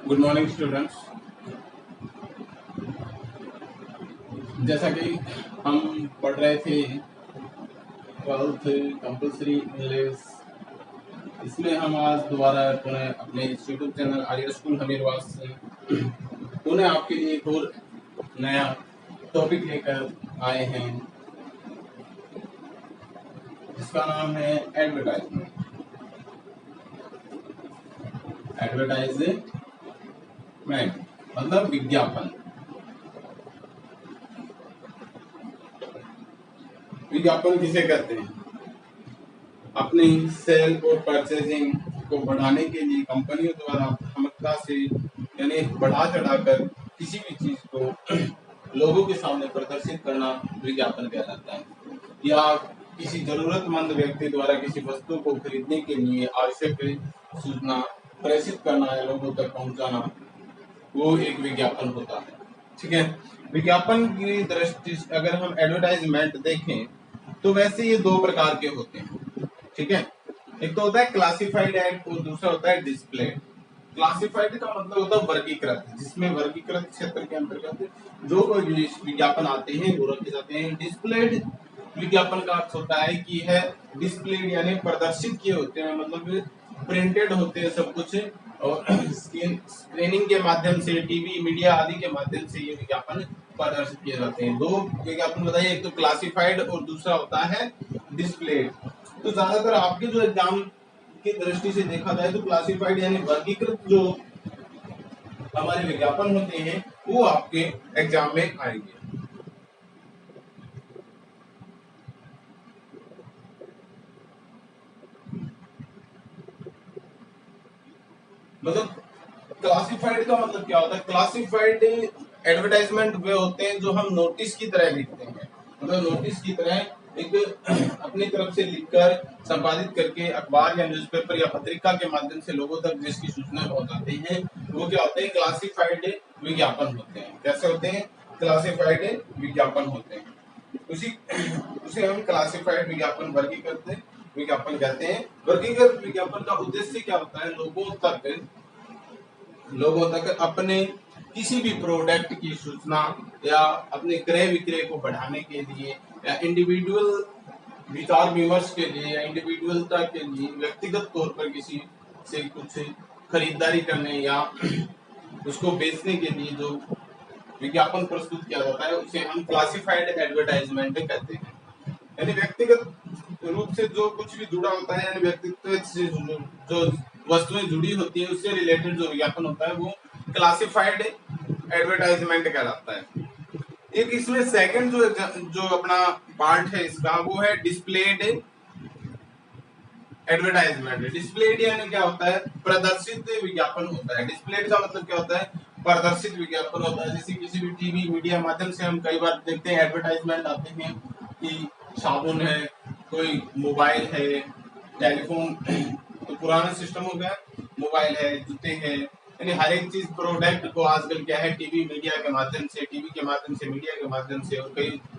Good morning students. जैसा कि हम पढ़ रहे थे 12th कंपल्सरी इंग्लिश, इसमें हम आज दोबारा पुनः अपने यूट्यूब चैनल आर्य स्कूल हमीरवास से पुनः आपके लिए एक और नया टॉपिक लेकर आए हैं जिसका नाम है एडवर्टाइजमेंट। एडवर्टाइजमेंट मतलब विज्ञापन। विज्ञापन किसे कहते हैं? अपनी सेल और परचेजिंग को बढ़ाने के लिए कंपनियों द्वारा क्षमता से यानी बढ़ा चढ़ाकर किसी भी चीज को लोगों के सामने प्रदर्शित करना विज्ञापन कहलाता है। या किसी जरूरतमंद व्यक्ति द्वारा किसी वस्तु को खरीदने के लिए आवश्यक सूचना प्रेषित करना या लोगों तक पहुंचाना, वो एक विज्ञापन होता है। ठीक है। विज्ञापन की दृष्टि से अगर हम एडवर्टाइजमेंट देखें तो वैसे ये दो प्रकार के होते हैं। ठीक है। एक तो होता है क्लासिफाइड एड और दूसरा होता है डिस्प्लेड। क्लासिफाइड का मतलब होता है वर्गीकृत, जिसमें वर्गीकृत क्षेत्र के अंतर्गत जो कोई विज्ञापन आते हैं वो रखे जाते हैं। डिस्प्लेड विज्ञापन का अर्थ होता है कि है डिस्प्लेड यानी प्रदर्शित किए होते हैं, मतलब प्रिंटेड होते हैं सब कुछ, और स्क्रीनिंग के माध्यम से टीवी मीडिया आदि के माध्यम से ये विज्ञापन प्रदर्शित किए जाते हैं। दो विज्ञापन बताइए, एक तो क्लासिफाइड और दूसरा होता है डिस्प्लेड। तो ज्यादातर आपके जो एग्जाम की दृष्टि से देखा जाए तो क्लासिफाइड यानी वर्गीकृत जो हमारे विज्ञापन होते हैं वो आपके एग्जाम में आएंगे। मतलब क्लासिफाइड का मतलब क्या होता है? क्लासिफाइड एडवर्टाइजमेंट वे होते हैं जो हम नोटिस की तरह लिखते हैं, मतलब नोटिस की तरह एक अपनी तरफ से लिखकर संपादित करके अखबार या न्यूज़पेपर या पत्रिका के माध्यम से लोगों तक जिसकी सूचना पहुंचाते हैं वो क्या होते हैं? क्लासिफाइड विज्ञापन होते हैं। कैसे होते हैं? क्लासिफाइड विज्ञापन होते हैं। उसे हम क्लासिफाइड विज्ञापन वर्गीकृत विज्ञापन कहते हैं। वर्गीकृत विज्ञापन का उद्देश्य क्या होता है? लोगों तक अपने किसी भी प्रोडक्ट की सूचना या अपने क्रय विक्रय को बढ़ाने के लिए या इंडिविजुअल विचार विमर्श के लिए या इंडिविजुअलता के लिए व्यक्तिगत तौर पर किसी से कुछ खरीदारी करने या उसको बेचने के लिए जो विज्ञापन प्रस्तुत किया जाता है उसे हम क्लासिफाइड एडवर्टाइजमेंट कहते हैं। यानी व्यक्तिगत रूप से जो कुछ भी जुड़ा होता है, यानी व्यक्तित्व से जो वस्तुएं जुड़ी होती है उससे रिलेटेड जो विज्ञापन होता है वो क्लासिफाइड एडवर्टाइजमेंट कहलाता है। एक इसमें सेकंड जो अपना पार्ट है इसका वो है डिस्प्लेड एडवर्टाइजमेंट। डिस्प्लेड यानी क्या होता है? प्रदर्शित विज्ञापन होता है। डिस्प्लेड का मतलब क्या होता है? प्रदर्शित विज्ञापन होता है। जैसे किसी भी टीवी मीडिया माध्यम से हम कई बार देखते हैं एडवर्टाइजमेंट आते हैं कि साबुन है, कोई मोबाइल है, टेलीफोन तो पुराना सिस्टम हो गया, मोबाइल है, जूते हैं, यानी हर एक चीज प्रोडक्ट को आजकल क्या है टीवी मीडिया के माध्यम से, टीवी के माध्यम से, मीडिया के माध्यम से, और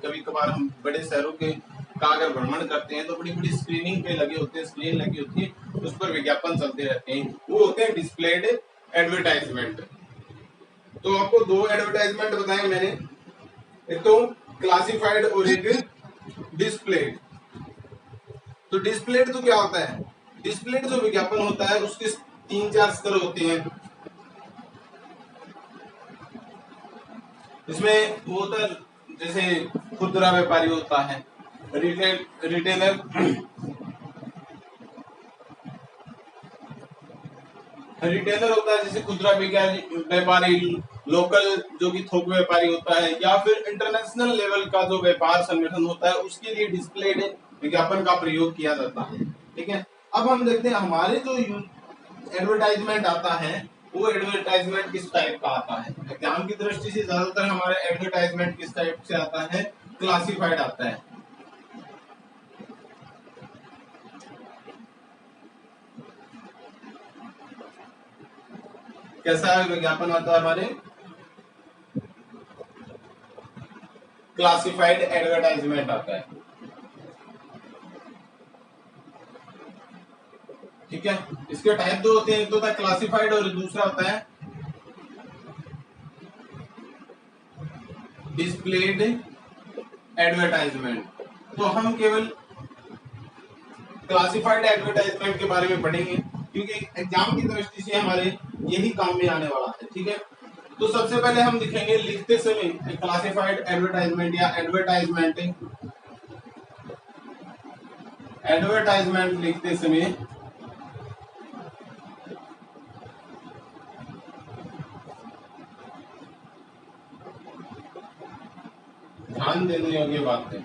कभी कभार हम बड़े शहरों के का अगर भ्रमण करते हैं तो बड़ी बड़ी स्क्रीनिंग पे लगे होते हैं, स्क्रीन लगी होती है, उस पर विज्ञापन चलते रहते हैं, वो होते हैं डिस्प्लेड एडवर्टाइजमेंट। तो आपको दो एडवर्टाइजमेंट बताए मैंने, एक तो क्लासिफाइड और एक डिस्प्लेड। तो डिस्प्लेड तो क्या होता है? डिस्प्लेड जो विज्ञापन होता है उसके 3-4 स्तर होते हैं। इसमें वो होता है जैसे खुदरा व्यापारी होता है, रिटेलर होता है, जैसे खुदरा व्यापारी, लोकल जो कि थोक व्यापारी होता है, या फिर इंटरनेशनल लेवल का जो व्यापार संगठन होता है उसके लिए डिस्प्लेड विज्ञापन का प्रयोग किया जाता है। ठीक है। अब हम देखते हैं हमारे जो एडवर्टाइजमेंट आता है वो एडवर्टाइजमेंट किस टाइप का आता है। एग्जाम की दृष्टि से ज्यादातर हमारे एडवर्टाइजमेंट किस टाइप से आता है? क्लासिफाइड आता है। कैसा विज्ञापन आता है हमारे? क्लासिफाइड एडवर्टाइजमेंट आता है। ठीक है। इसके टाइप दो होते हैं, एक तो होता है क्लासिफाइड और दूसरा होता है डिस्प्लेड एडवर्टाइजमेंट। तो हम केवल क्लासिफाइड एडवर्टाइजमेंट के बारे में पढ़ेंगे क्योंकि एग्जाम की दृष्टि से हमारे यही काम में आने वाला है, ठीक है। तो सबसे पहले हम लिखेंगे लिखते समय क्लासिफाइड एडवर्टाइजमेंट या एडवर्टाइजमेंट लिखते समय ध्यान देने योग्य बात है।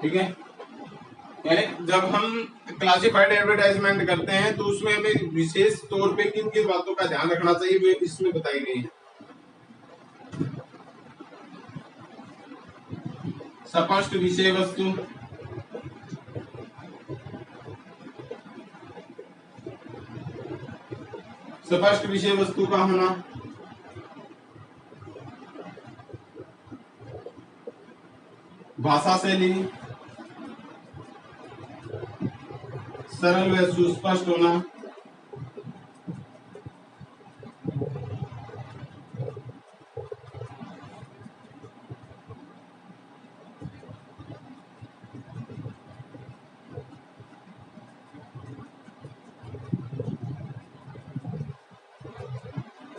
ठीक है, यानी जब हम क्लासिफाइड एडवर्टाइजमेंट करते हैं तो उसमें हमें विशेष तौर पे किन किन बातों का ध्यान रखना चाहिए वे इसमें बताई गई है। स्पष्ट विषय वस्तु, स्पष्ट विषय वस्तु का होना, भाषा शैली सरल व सुस्पष्ट होना,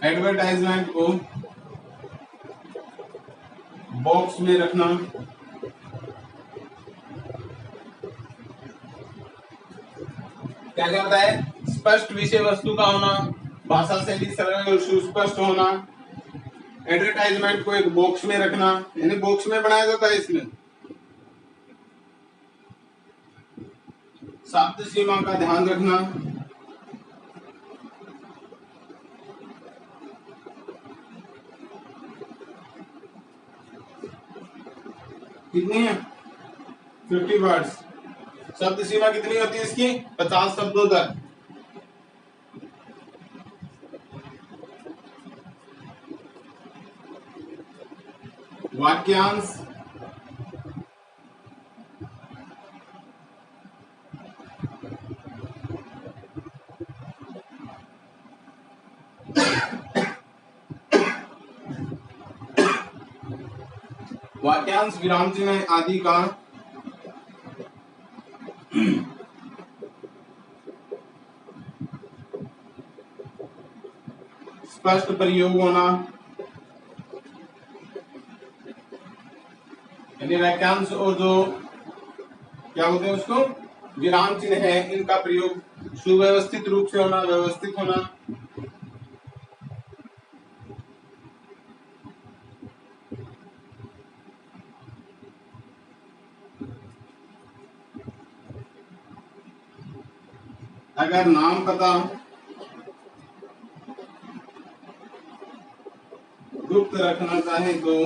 एडवर्टाइजमेंट को बॉक्स में रखना, क्या कहता है, स्पष्ट विषय वस्तु का होना, भाषा शैली सरल और सुस्पष्ट होना, एडवर्टाइजमेंट को एक बॉक्स में रखना, यानी बॉक्स में बनाया जाता है इसमें, शब्द सीमा का ध्यान रखना, कितनी है 50 वर्ड्स, शब्द सीमा कितनी होती है इसकी 50 शब्दों तक। वाक्यांश, वाक्यांश विराम चिन्ह आदि का स्पष्ट प्रयोग होना, यानी वाक्यांश और जो क्या बोलते हैं उसको विराम चिन्ह है इनका प्रयोग सुव्यवस्थित रूप से होना, व्यवस्थित होना, अगर नाम पता गुप्त रखना चाहे तो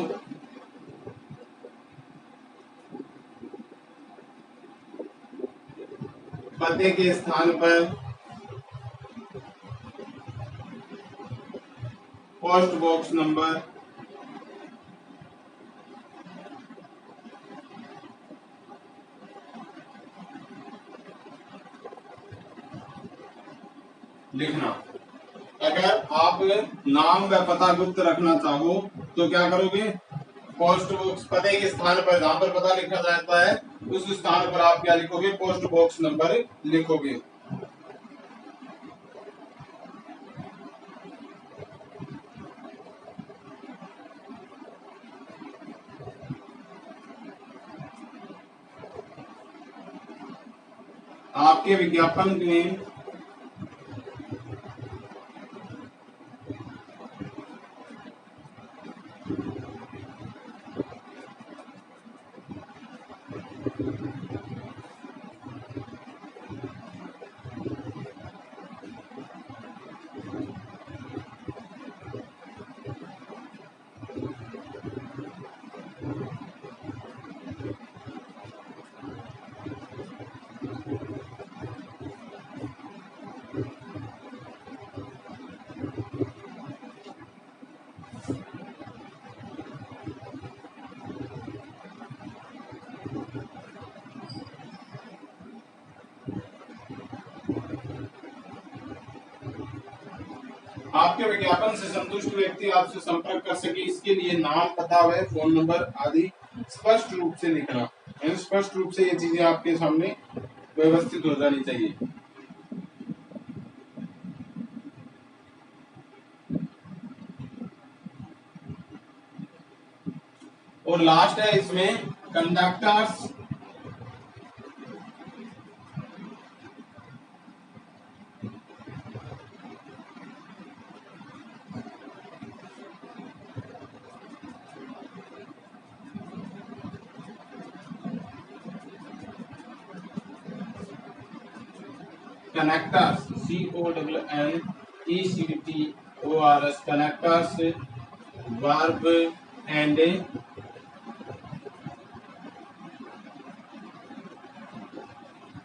पते के स्थान पर पोस्ट बॉक्स नंबर लिखना। अगर आप नाम व पता गुप्त रखना चाहो तो क्या करोगे, पोस्ट बॉक्स पते के स्थान पर जहां पर पता लिखा जाता है उस स्थान पर आप क्या लिखोगे, पोस्ट बॉक्स नंबर लिखोगे। आपके विज्ञापन में आपके विज्ञापन से संतुष्ट व्यक्ति आपसे संपर्क कर सके, इसके लिए नाम, पता व फोन नंबर आदि स्पष्ट रूप से लिखना। स्पष्ट रूप से ये चीजें आपके सामने व्यवस्थित हो जानी चाहिए। और लास्ट है इसमें conductors connectors CONNECTORS connectors verb and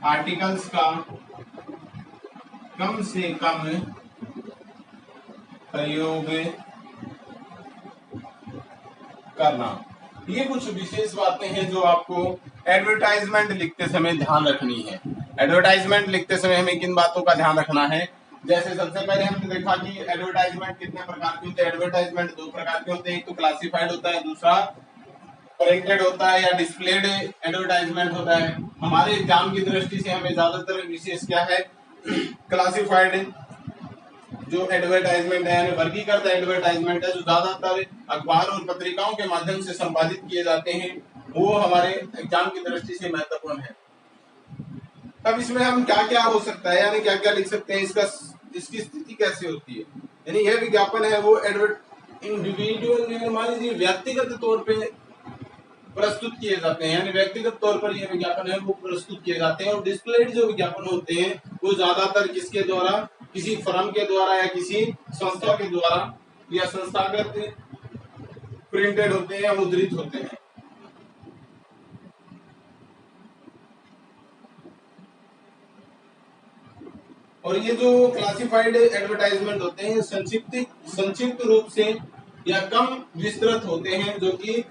articles का कम से कम प्रयोग करना। ये कुछ विशेष बातें हैं जो आपको एडवर्टाइजमेंट लिखते समय ध्यान रखनी है। एडवर्टाइजमेंट लिखते समय हमें किन बातों का ध्यान रखना है? जैसे सबसे पहले हमने देखा कि एडवर्टाइजमेंट कितने प्रकार के होते हैं। एडवर्टाइजमेंट दो प्रकार के होते हैं, एक तो क्लासिफाइड होता है, दूसरा प्रिंटेड होता है या डिस्प्लेड एडवर्टाइजमेंट होता है। हमारे एग्जाम की दृष्टि से हमें ज्यादातर विशेष क्या है, क्लासिफाइड जो एडवर्टाइजमेंट है यानी वर्गीकृत एडवर्टाइजमेंट है, जो ज्यादातर अखबार और पत्रिकाओं के माध्यम से संपादित किए जाते हैं, वो हमारे एग्जाम की दृष्टि से महत्वपूर्ण है। अब इसमें हम क्या क्या हो सकता है, यानी क्या क्या लिख सकते हैं, इसकी स्थिति कैसे होती है। यानी यह विज्ञापन है वो इंडिविजुअल मान लीजिए व्यक्तिगत तौर पे प्रस्तुत किए जाते हैं, यानी व्यक्तिगत तौर पर ये विज्ञापन है वो प्रस्तुत किए जाते हैं। और डिस्प्लेड जो विज्ञापन होते हैं वो ज्यादातर किसके द्वारा, किसी फर्म के द्वारा या किसी संस्था के द्वारा या संस्थागत प्रिंटेड होते हैं या मुद्रित होते हैं। और ये जो क्लासिफाइड एडवर्टाइजमेंट होते हैं संक्षिप्त रूप से या कम विस्तृत होते हैं, जो कि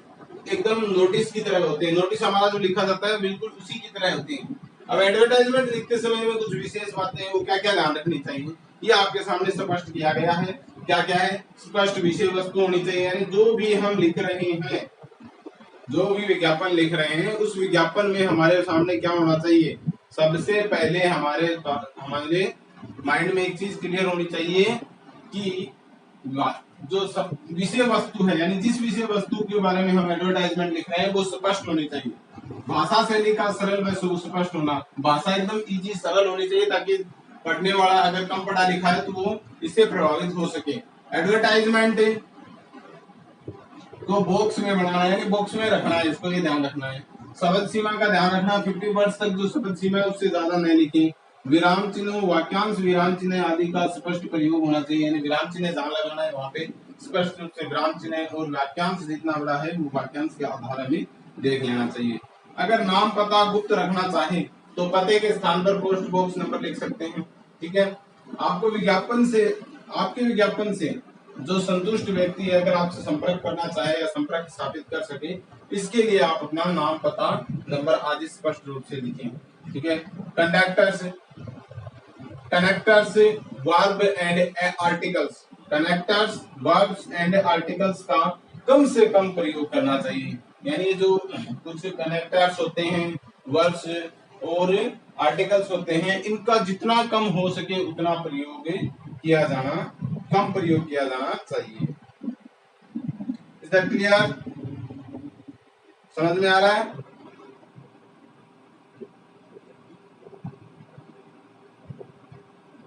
एकदम नोटिस की तरह होते हैं। नोटिस हमारा जो लिखा जाता है बिल्कुल उसी की तरह होती है। अब एडवर्टाइजमेंट लिखते समय में कुछ विशेष बातें हैं वो क्या क्या ध्यान रखनी चाहिए, ये आपके सामने स्पष्ट किया गया है। क्या क्या है? स्पष्ट विषय वस्तु होनी चाहिए, यानी जो भी हम लिख रहे हैं, जो भी विज्ञापन लिख रहे हैं उस विज्ञापन में हमारे सामने क्या होना चाहिए, सबसे पहले हमारे माइंड में एक चीज क्लियर होनी चाहिए कि जो विषय वस्तु है, यानी जिस विषय वस्तु के बारे में हम एडवर्टाइजमेंट लिख रहे हैं वो स्पष्ट होनी चाहिए। भाषा शैली का सरल व सुस्पष्ट होना, भाषा एकदम इजी सरल होनी चाहिए ताकि पढ़ने वाला अगर कम पढ़ा लिखा है तो वो इससे प्रभावित हो सके। एडवर्टाइजमेंट को बॉक्स में बनाना है, यानी बॉक्स में रखना है, इसको ये ध्यान रखना है। शब्द सीमा का ध्यान रखना, 50 वर्ड्स तक जो शब्द सीमा है उससे ज्यादा नहीं लिखें। विराम चिन्ह, वाक्यांश, विराम चिन्ह आदि का स्पष्ट प्रयोग होना चाहिए, यानी विराम चिन्ह जहां लगाना है वहां पे स्पष्ट रूप से विराम चिन्ह, और वाक्यांश जितना बड़ा है वो वाक्यांश के आधार में देख लेना चाहिए। अगर नाम पता गुप्त रखना चाहे तो पते के स्थान पर पोस्ट बॉक्स नंबर लिख सकते हैं। ठीक है, आपके विज्ञापन से जो संतुष्ट व्यक्ति है अगर आपसे संपर्क करना चाहे या संपर्क स्थापित कर सके, इसके लिए आप अपना नाम, पता, नंबर आदि स्पष्ट रूप से लिखें। ठीक है, connectors verb and articles, connectors verbs and articles का कम से कम प्रयोग करना चाहिए। यानी जो कुछ कनेक्टर्स होते हैं, वर्ब्स और आर्टिकल्स होते हैं, इनका जितना कम हो सके उतना कम प्रयोग किया जाना चाहिए। Is that clear? समझ में आ रहा है?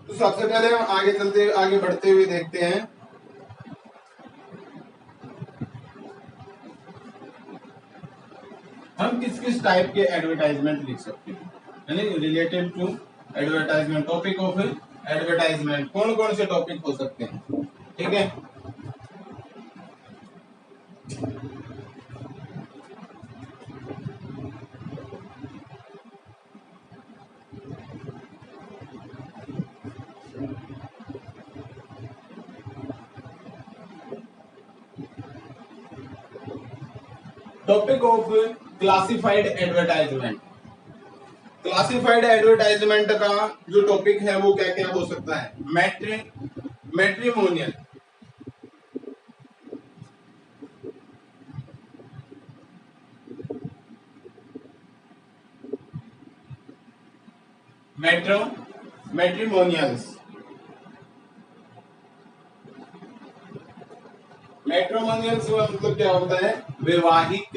तो सबसे पहले हम आगे बढ़ते हुए देखते हैं हम किस किस टाइप के एडवर्टाइजमेंट लिख सकते हैं, यानी related to advertisement, topic of advertisement कौन कौन से टॉपिक हो सकते हैं। ठीक है, topic of classified advertisement. Classified advertisement का जो टॉपिक है वो क्या क्या हो सकता है। मैट्रिमोनियल, मैट्रिमोनियल्स, मैट्रिमोनियल्स का मतलब क्या होता है? वैवाहिक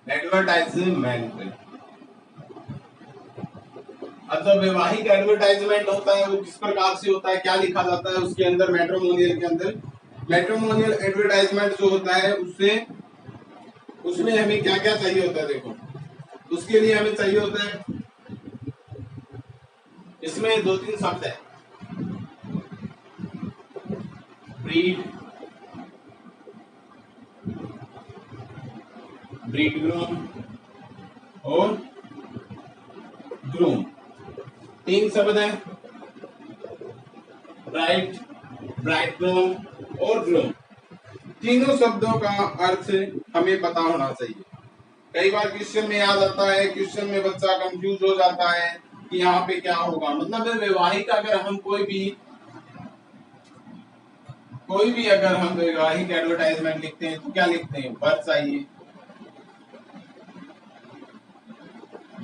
एडवर्टाइजमेंट। अब जब वैवाहिक एडवर्टाइजमेंट होता है वो किस प्रकार से होता है, क्या लिखा जाता है उसके अंदर, मैट्रिमोनियल के अंदर? मैट्रिमोनियल एडवर्टाइजमेंट जो होता है उससे उसमें हमें क्या क्या चाहिए होता है? देखो, उसके लिए हमें चाहिए होता है, इसमें दो तीन शब्द है, ब्रीड, ब्रीड ग्रूम और ग्रूम, तीन शब्द है, ब्राइड, ब्राइड ग्रूम और ग्रूम। तीनों शब्दों का अर्थ हमें पता होना चाहिए। कई बार क्वेश्चन में आ जाता है, क्वेश्चन में बच्चा कंफ्यूज हो जाता है कि यहाँ पे क्या होगा। मतलब वैवाहिक अगर हम कोई भी अगर हम वैवाहिक एडवर्टाइजमेंट लिखते हैं तो क्या लिखते हैं? वर चाहिए,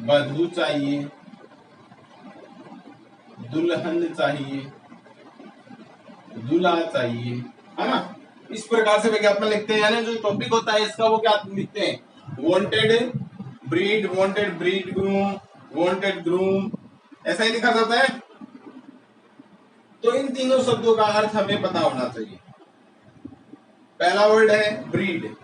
वधू चाहिए, दुल्हन चाहिए, दूल्हा चाहिए, है ना? इस प्रकार से विज्ञापन लिखते हैं। यानी जो टॉपिक होता है इसका वो क्या लिखते हैं? Wanted breed groom, wanted groom, ऐसा ही लिखा जाता है। तो इन तीनों शब्दों का अर्थ हमें पता होना चाहिए। पहला वर्ड है ब्रीड,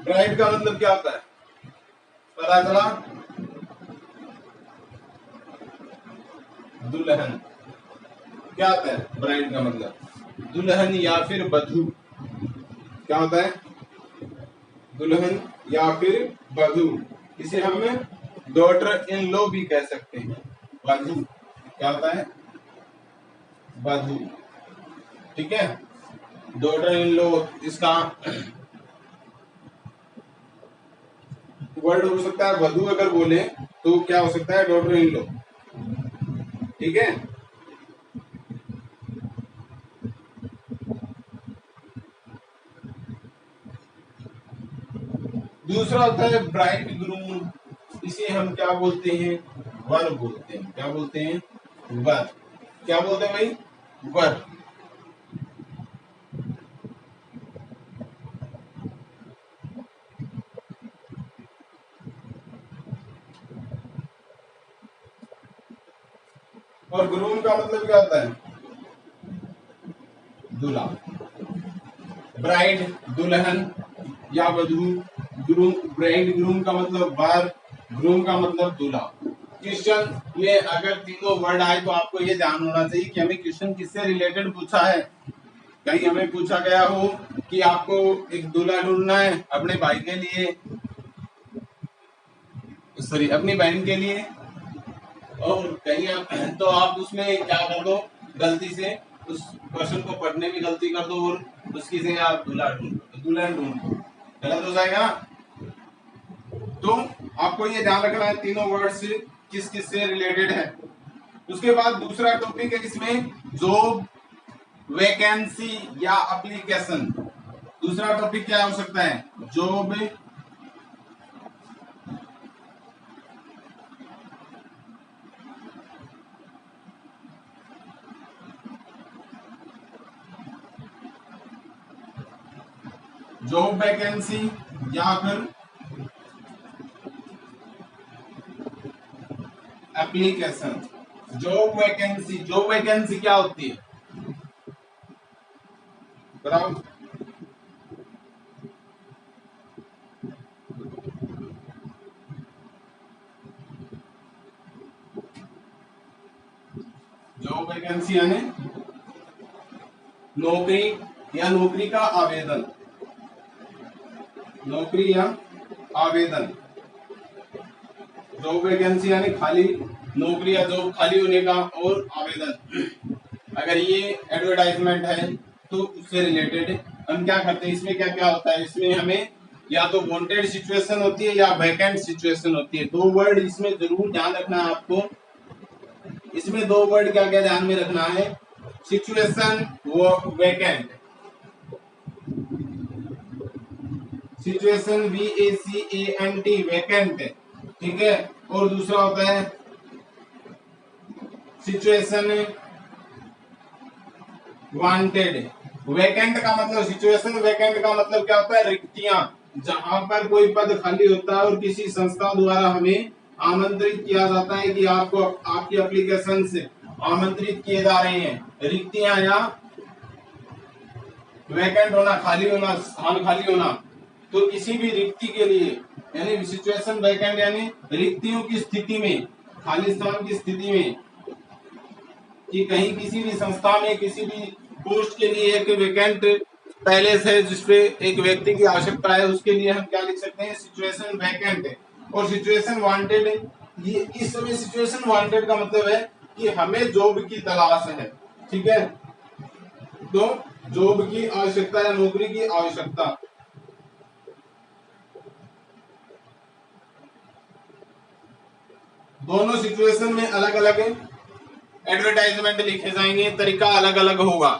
ब्राइड का मतलब क्या होता है? पता चला, दुल्हन। क्या होता है ब्राइड का मतलब? दुल्हन या फिर वधू। क्या होता है? दुल्हन या फिर वधू। इसे हम डॉटर इन लॉ भी कह सकते हैं। वधू क्या होता है? वधू, ठीक है। डॉटर इन लॉ इसका वर्ड हो सकता है। वधू अगर बोले तो क्या हो सकता है? डॉटर इन लॉ, ठीक है। दूसरा होता है ब्राइड ग्रूम, इसे हम क्या बोलते हैं? वर बोलते हैं। क्या बोलते हैं? वर। क्या बोलते हैं भाई? वर। और ग्रूम का मतलब क्या होता है? दूल्हा। ब्राइड दुल्हन या वधू, ग्रूम, ब्राइड ग्रूम का मतलब वर, ग्रूम का मतलब दूल्हा। क्वेश्चन में अगर तीनों वर्ड आए तो आपको ये ध्यान होना चाहिए कि हमें क्वेश्चन किससे रिलेटेड पूछा है। कहीं हमें पूछा गया हो कि आपको एक दूल्हा ढूंढना है अपने भाई के लिए, सॉरी अपनी बहन के लिए, और कहीं आप तो आप उसमें क्या कर दो, गलती से उस क्वेश्चन को पढ़ने में गलती कर दो और उसकी जगह आप दुल्हन ढूंढ दो, गलत हो जाएगा। तो आपको ये ध्यान रखना है तीनों वर्ड्स किस किस से रिलेटेड है। उसके बाद दूसरा टॉपिक है इसमें जॉब वैकेंसी या एप्लीकेशन। दूसरा टॉपिक क्या हो सकता है? जॉब जॉब वैकेंसी या फिर एप्लीकेशन। जॉब वैकेंसी क्या होती है बताओ? जॉब वैकेंसी यानी नौकरी या नौकरी का आवेदन, नौकरी या आवेदन, जॉब वैकेंसी यानी खाली नौकरी या जॉब खाली होने का और आवेदन, अगर ये एडवर्टाइजमेंट है तो उससे रिलेटेड हम क्या करते हैं, इसमें क्या क्या होता है, इसमें हमें या तो वांटेड सिचुएशन होती है या वैकेंट सिचुएशन होती है। दो वर्ड इसमें जरूर ध्यान रखना है आपको, इसमें दो वर्ड क्या क्या ध्यान में रखना है, सिचुएशन वो वैकेंट, सिचुएशन VACANT वैकेंट, ठीक है, और दूसरा होता है सिचुएशन वांटेड। वैकेंट का मतलब, सिचुएशन वैकेंट का मतलब क्या होता है, रिक्तियां, जहां पर कोई पद खाली होता है और किसी संस्था द्वारा हमें आमंत्रित किया जाता है कि आपको आपकी एप्लीकेशन से आमंत्रित किए जा रहे हैं, रिक्तियां या वैकेंट होना, खाली होना, स्थान खाली होना, तो किसी भी रिक्ति के लिए यानी सिचुएशन वैकेंट यानी रिक्तियों की स्थिति में, खाली स्थान की स्थिति में, कि कहीं किसी भी संस्था में किसी भी पोस्ट के लिए एक वैकेंट पैलेस है जिसपे एक व्यक्ति की आवश्यकता है, उसके लिए हम क्या लिख सकते हैं, सिचुएशन वैकेंट है। और सिचुएशन वांटेड, ये इस समय सिचुएशन वांटेड का मतलब है कि हमें जॉब की तलाश है, ठीक है, तो जॉब की आवश्यकता या नौकरी की आवश्यकता। दोनों सिचुएशन में अलग अलग एडवर्टाइजमेंट लिखे जाएंगे, तरीका अलग अलग होगा,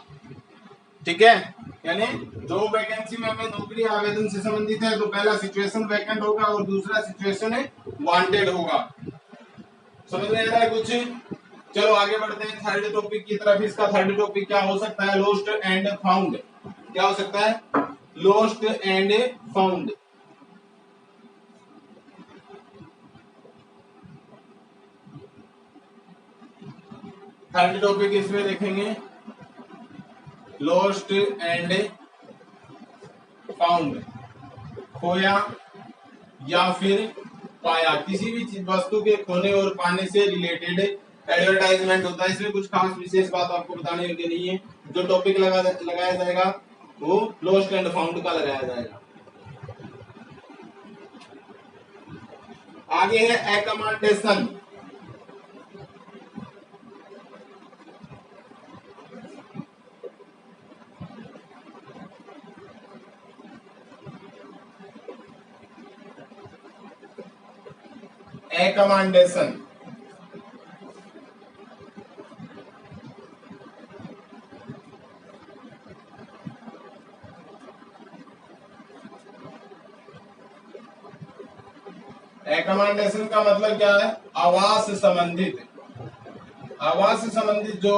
ठीक है, यानी जॉब वैकेंसी में हमें नौकरी आवेदन से संबंधित है तो पहला सिचुएशन वैकेंट होगा और दूसरा सिचुएशन वांटेड होगा। समझ में आ रहा है कुछ? चलो आगे बढ़ते हैं थर्ड टॉपिक की तरफ। इसका थर्ड टॉपिक क्या हो सकता है, लॉस्ट एंड फाउंड। क्या हो सकता है, lost and found. Third topic इसमें देखेंगे लॉस्ट एंड फाउंड, खोया या फिर पाया, किसी भी वस्तु के खोने और पाने से रिलेटेड एडवर्टाइजमेंट होता है। इसमें कुछ खास विशेष बात आपको बताने की नहीं है, जो टॉपिक लगाया जाएगा वो लॉस्ट एंड फाउंड का लगाया जाएगा। आगे है एकमेंडेशन। एकमेंडेशन एकमेंडेशन का मतलब क्या है, आवास संबंधित, आवास से संबंधित जो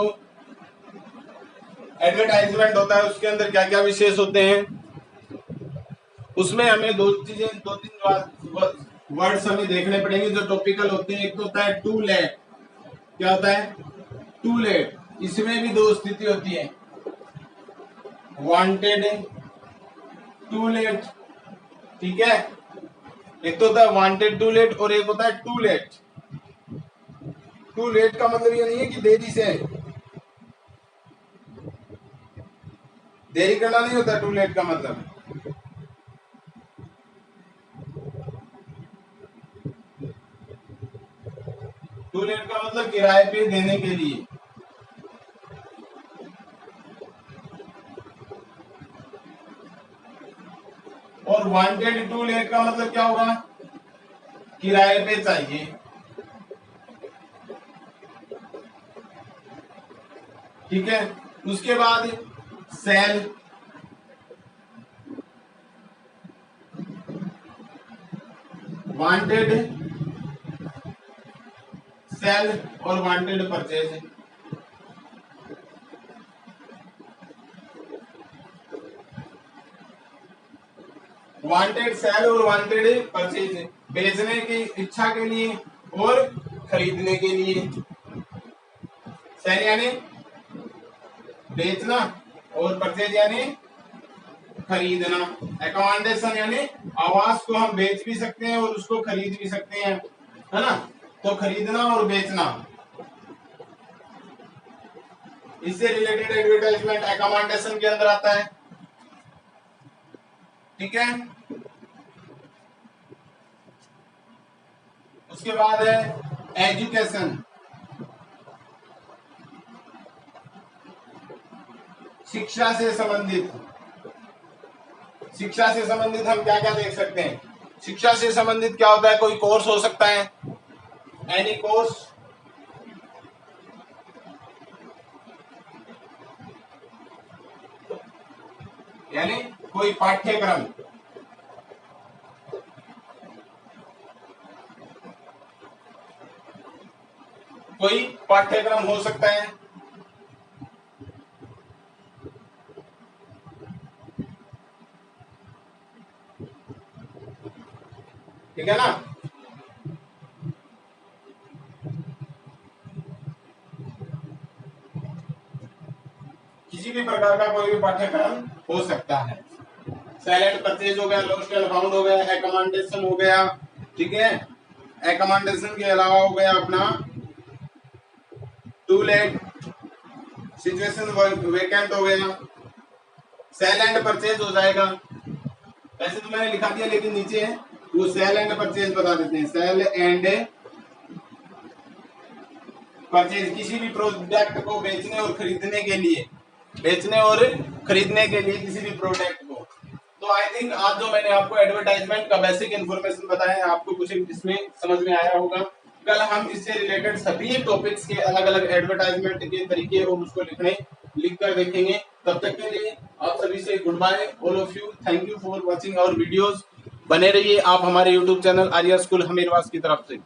एडवर्टाइजमेंट होता है उसके अंदर क्या क्या विशेष होते हैं, उसमें हमें दो तीन वर्ड्स हमें देखने पड़ेंगे जो टॉपिकल होते हैं। एक तो होता है टू लेट। क्या होता है, टू लेट। इसमें भी दो स्थिति होती है, वांटेड, टू लेट, ठीक है। एक तो होता है वांटेड टू लेट और एक होता है टू लेट। टू लेट का मतलब ये नहीं है कि देरी से, देरी करना नहीं होता टू लेट का मतलब। टू लेट का मतलब किराए पे देने के लिए। और वांटेड टू लेट का मतलब क्या होगा, किराए पे चाहिए, ठीक है। उसके बाद सेल, वांटेड सेल और वांटेड परचेज। वांटेड सेल और वांटेड परचेज, बेचने की इच्छा के लिए और खरीदने के लिए। सेल यानी बेचना और परचेज यानी खरीदना। एकमेंडेशन यानी आवास को हम बेच भी सकते हैं और उसको खरीद भी सकते हैं, है ना, तो खरीदना और बेचना। इससे रिलेटेड एडवर्टाइजमेंट एकमेंडेशन के अंदर आता है। ठीक है, उसके बाद है एजुकेशन, शिक्षा से संबंधित। शिक्षा से संबंधित हम क्या क्या देख सकते हैं? शिक्षा से संबंधित क्या होता है? कोई कोर्स हो सकता है, एनी कोर्स, यानी कोई पाठ्यक्रम, कोई पाठ्यक्रम हो सकता है। ठीक है ना? किसी भी प्रकार का कोई भी पाठ्यक्रम हो सकता है। सेल एंड परचेज हो गया, लॉस्ट एंड फाउंड हो गया, एकमेंडेशन हो गया। ठीक है, एकमेंडेशन के अलावा हो गया अपना टू लेट, सिचुएशन वेकेंट हो गया, सेल एंड परचेज हो जाएगा। वैसे तो मैंने लिखा दिया लेकिन नीचे है वो सेल एंड परचेज बता देते हैं। सेल एंड परचेज, किसी भी प्रोडक्ट को बेचने और खरीदने के लिए, बेचने और खरीदने के लिए किसी भी प्रोडक्ट को। तो आई थिंक आज जो मैंने आपको एडवर्टाइजमेंट का बेसिक इन्फॉर्मेशन बताया है, आपको कुछ इसमें समझ में आया होगा। कल हम इससे रिलेटेड सभी टॉपिक्स के अलग अलग एडवर्टाइजमेंट के तरीके और उसको लिख कर देखेंगे। तब तक के लिए आप सभी से good bye all of you. Thank you for watching our videos. बने रहिए आप हमारे YouTube channel Arya school Hamirwas की तरफ से।